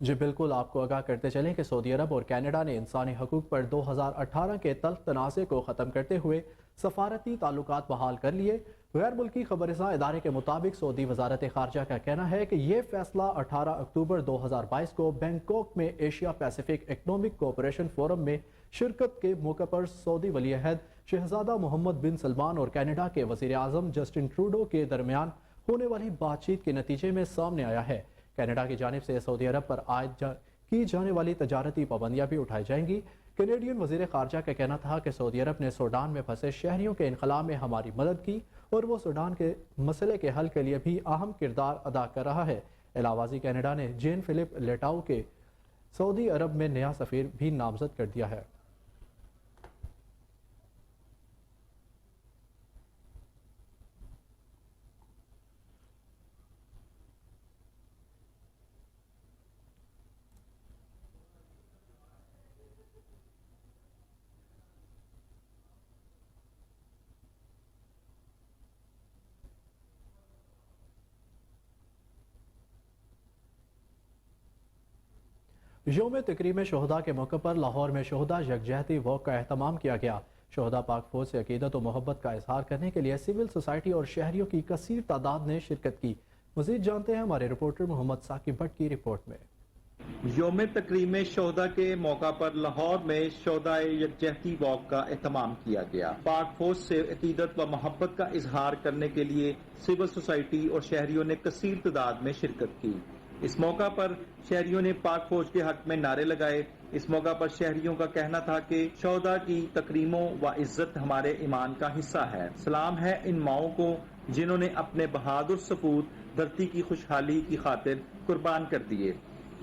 जी बिल्कुल, आपको आगाह करते चलें कि सऊदी अरब और कनाडा ने इंसानी हकूक पर 2018 के तल्ख तनाज़े को ख़त्म करते हुए सफारती ताल्लुकात बहाल कर लिए। गैर मुल्की खबरसां इदारे के मुताबिक सऊदी वजारत खारजा का कहना है कि यह फैसला 18 अक्टूबर 2022 को बैंकॉक में Asia Pacific economic cooperation forum में शिरकत के मौके पर सऊदी वली अहद शहजादा मोहम्मद बिन सलमान और कनाडा के वज़ीर आज़म जस्टिन ट्रूडो के दरमियान होने वाली बातचीत के नतीजे में सामने आया है। कनाडा की जानिब से सऊदी अरब पर आयद की जाने वाली तजारती पाबंदियां भी उठाई जाएंगी। कैनेडियन वजीर खारजा का कहना था कि सऊदी अरब ने सूडान में फंसे शहरियों के इनखला में हमारी मदद की और वो सूडान के मसले के हल के लिए भी अहम किरदार अदा कर रहा है। अलावाजी कनाडा ने जेन फिलिप लेटाउ के सऊदी अरब में नया सफीर भी नामजद कर दिया है। यौम तकरीम शोहदा के मौके पर लाहौर में शोहदा यकजहती वॉक का एहतमाम किया गया। शोहदा पाक फौज से अकीदत और मोहब्बत का इजहार करने के लिए सिविल सोसाइटी और शहरियों की कसीर तादाद ने शिरकत की। मजीद जानते हैं हमारे रिपोर्टर मोहम्मद साकिब भट्ट की रिपोर्ट में। यौम तकरीम शोहदा के मौका पर लाहौर में शोहदा यकजहती वॉक का एहतमाम किया गया। पाक फौज से अकीदत व मोहब्बत का इजहार करने के लिए सिविल सोसाइटी और शहरियों ने कसीर तादाद में शिरकत की। इस मौका पर शहरियों ने पाक फौज के हक में नारे लगाए। इस मौका पर शहरियों का कहना था कि शोहदा की तकरीमों व इज्जत हमारे ईमान का हिस्सा है। सलाम है इन माओं को जिन्होंने अपने बहादुर सपूत धरती की खुशहाली की खातिर कुर्बान कर दिए।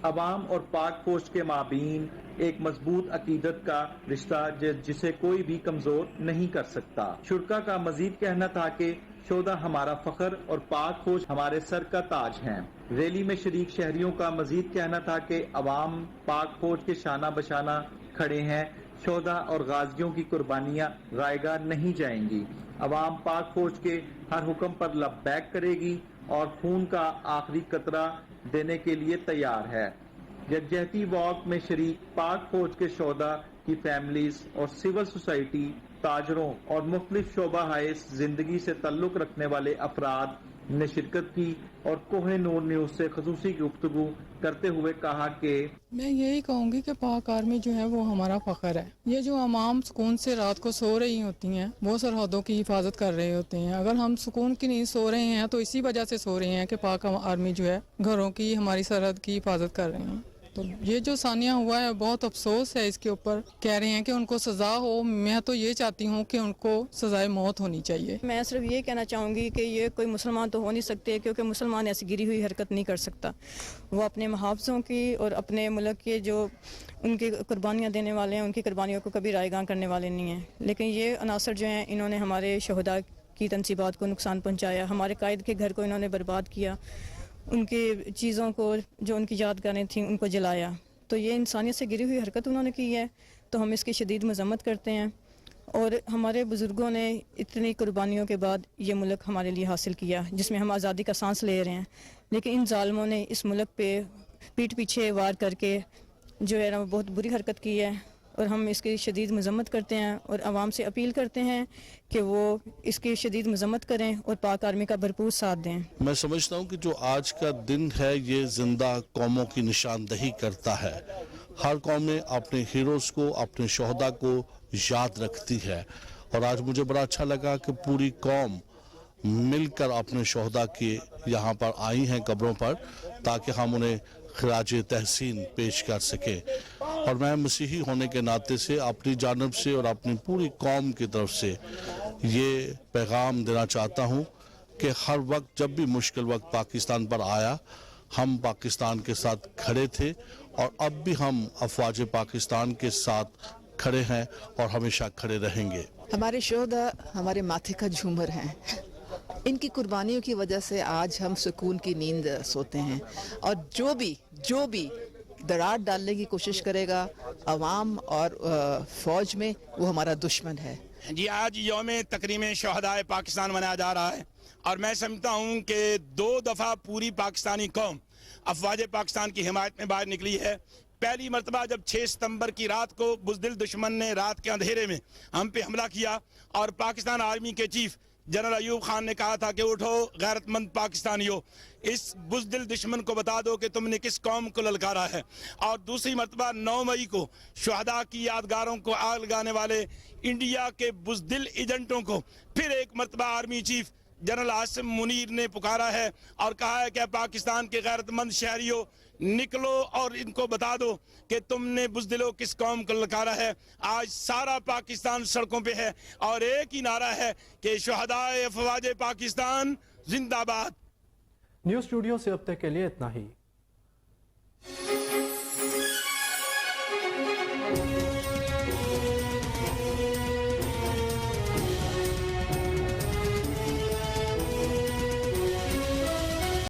अवाम और पाक फौज के माबीन एक मजबूत अकीदत का रिश्ता जिसे कोई भी कमजोर नहीं कर सकता। शुरका का मजीद कहना था कि शोहदा हमारा फख्र और पाक फौज हमारे सर का ताज हैं। रैली में शरीक शहरियों का मजीद कहना था कि अवाम पाक फौज के शाना बशाना खड़े हैं। शोहदा और गाजियों की कुर्बानियां रायगा नहीं जाएंगी। अवाम पाक फौज के हर हुक्म पर लब्बैक करेगी और खून का आखिरी कतरा देने के लिए तैयार है। यकजहती वॉक में शरीक पाक फौज के शोहदा की फैमिलीज और सिविल सोसाइटी, ताजरों और मुख्तलिफ शोबा हाइस जिंदगी से ताल्लुक रखने वाले अफराद ने शिरकत की और कोहे नूर न्यूज से खसूसी गुफ्तगू करते हुए कहा कि मैं यही कहूँगी कि पाक आर्मी जो है वो हमारा फख्र है। ये जो अवाम सुकून से रात को सो रही होती हैं वो सरहदों की हिफाजत कर रहे होते हैं। अगर हम सुकून की नींद सो रहे हैं तो इसी वजह से सो रहे हैं कि पाक आर्मी जो है घरों की हमारी सरहद की हिफाजत कर रहे हैं। तो ये जो सानिया हुआ है बहुत अफसोस है इसके ऊपर। कह रहे हैं कि उनको सजा हो, मैं तो ये चाहती हूँ कि उनको सजाए मौत होनी चाहिए। मैं सिर्फ ये कहना चाहूँगी कि ये कोई मुसलमान तो हो नहीं सकते, क्योंकि मुसलमान ऐसी गिरी हुई हरकत नहीं कर सकता। वो अपने मुहाफ़िज़ों की और अपने मुल्क के जो उनकी कुर्बानियाँ देने वाले हैं उनकी कुर्बानियों को कभी रायगां करने वाले नहीं हैं। लेकिन ये अनासर जो हैं इन्होंने हमारे शोहदा की तनसीबात को नुकसान पहुँचाया, हमारे कायद के घर को इन्होंने बर्बाद किया, उनकी चीज़ों को जो उनकी यादगारें थीं उनको जलाया। तो ये इंसानियत से गिरी हुई हरकत उन्होंने की है, तो हम इसकी शदीद मज़म्मत करते हैं। और हमारे बुज़ुर्गों ने इतनी कुर्बानियों के बाद ये मुल्क हमारे लिए हासिल किया जिसमें हम आज़ादी का सांस ले रहे हैं। लेकिन इन ज़ालिमों ने इस मुल्क पे پیٹھ پیچھے وار کر کے جو ہے نا وہ بہت بری حرکت کی ہے، اور ہم اس کی شدید مذمت کرتے ہیں اور عوام سے اپیل کرتے ہیں کہ وہ اس کی شدید مذمت کریں اور پاک آرمی کا بھرپور ساتھ دیں۔ میں سمجھتا ہوں کہ جو آج کا دن ہے یہ زندہ قوموں کی نشاندہی کرتا ہے۔ ہر قوم اپنے ہیروز کو، اپنے شہداء کو یاد رکھتی ہے، اور آج مجھے بڑا اچھا لگا کہ پوری قوم مل کر اپنے شہداء کے یہاں پر آئی ہیں قبروں پر، تاکہ ہم انہیں خراج تحسین پیش کر سکیں۔ اور میں مسیحی ہونے کے ناطے سے اپنی جانب سے اور اپنی پوری قوم کی طرف سے یہ پیغام دینا چاہتا ہوں کہ ہر وقت جب بھی مشکل وقت پاکستان پر آیا، ہم پاکستان کے ساتھ کھڑے تھے، اور اب بھی ہم افواج پاکستان کے ساتھ کھڑے ہیں اور ہمیشہ کھڑے رہیں گے۔ ہمارے شہداء ہمارے ماتھے کا جھومر ہیں، ان کی قربانیوں کی وجہ سے آج ہم سکون کی نیند سوتے ہیں، اور جو بھی دراڑ ڈالنے کی کوشش کرے گا عوام اور فوج میں، وہ ہمارا دشمن ہے۔ جی آج یوم تکریم شہداء پاکستان منایا جا رہا ہے، اور میں سمجھتا ہوں کہ 2 دفعہ پوری پاکستانی قوم افواج پاکستان کی حمایت میں باہر نکلی ہے۔ پہلی مرتبہ جب 6 ستمبر کی رات کو بزدل دشمن نے رات کے اندھیرے میں ہم پہ حملہ کیا، اور پاکستان آرمی کے چیف جنرل ایوب خان نے کہا تھا کہ اٹھو غیرت مند پاکستانیوں، اس بزدل دشمن کو بتا دو کہ تم نے کس قوم کو للکارا ہے۔ اور دوسری مرتبہ 9 مئی کو شہداء کی یادگاروں کو آگ لگانے والے انڈیا کے بزدل ایجنٹوں کو پھر ایک مرتبہ army chief general Asim Munir نے پکارا ہے اور کہا ہے کہ پاکستان کے غیرت مند شہریوں نکلو اور ان کو بتا دو کہ تم نے بزدلوں کس قوم کو للکارا ہے۔ آج سارا پاکستان سڑکوں پہ ہے، اور ایک ہی نعرہ ہے کہ شہداء افواج پاکستان زندہ باد۔ نیوز اسٹوڈیو سے اب تک کے لیے اتنا ہی۔